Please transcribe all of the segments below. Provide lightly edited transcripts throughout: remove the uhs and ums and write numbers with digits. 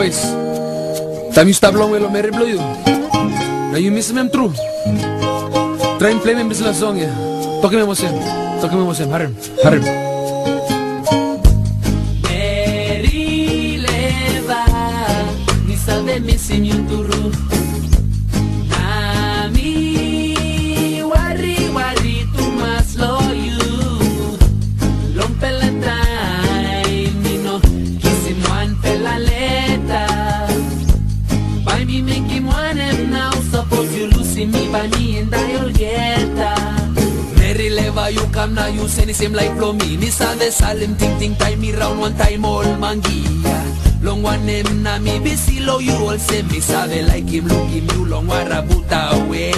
boys. Time you stop long well on Mary Blow you. Now you miss him true. Try and play me this last song, yeah. Talk him emotion. Harim. Mary leva, ni sabe missing you turu. Nami wari tu mas lo you. Long pela time, ni no kissing one pela leta. By me make him one him now. Suppose you losing me by me and I'll get that. Mary leva you come now you say the same like flow me. Ni sabe salim ting time me round one time all mangia. Long one name na me busy low you all say me sabe like him look him you long warabuta away.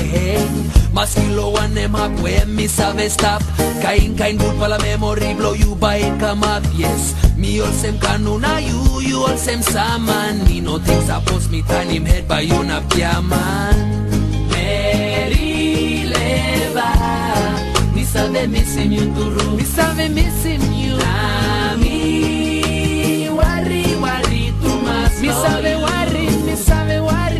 Maskilo one name up where me sabe stop. Kind good pala memory blow you by come up yes. Me all same kanuna you all same saman. Me no things suppose me turn him head by you na piaman. Mary leva. Me sabe missing you turu. Me sabe missing you. Nami wari tu mas. Me sabe worry.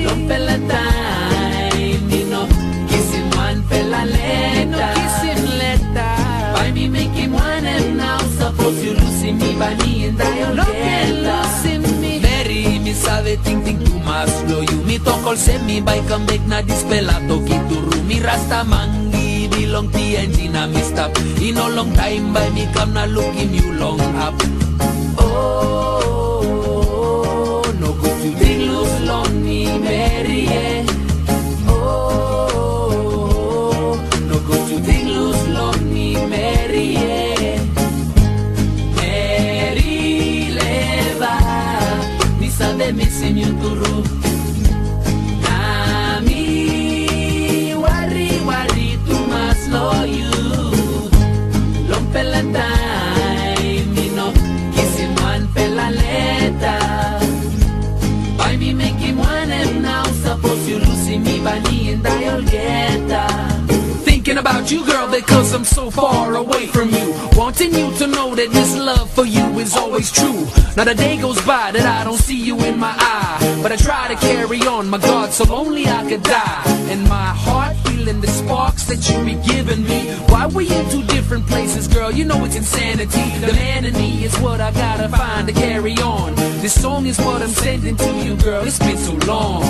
Don't pela time. Me no kiss him one pela leta. By me make him one and now. Suppose you losing me by me and I'll get losing me. Mary me sabe ting tu mas blow you. Me talk all say me by come make na dispela toki turu. Me rasta mangi belong TNG na me stop. In a long time by me come na look him you long up. Oh, no good to dig loose long me Mary yeah. Oh, no good to dig loose long me Mary yeah. Mary leva, ni sabe missing you turu. Nami worry tu mas lo you. Long pela time, me no kiss him one pela leta. By me make him one him now. Suppose you losing me by me and I'll get that. Thinking about you, girl, because I'm so far away from you. Wanting you to know that this love for you is always true. Not a day goes by that I don't see you in my eye. But I try to carry on, my God, so only I could die. And my heart feeling the sparks that you be giving me. Why we in two different places, girl? You know it's insanity. The man in me is what I gotta find to carry on. This song is what I'm sending to you, girl. It's been so long.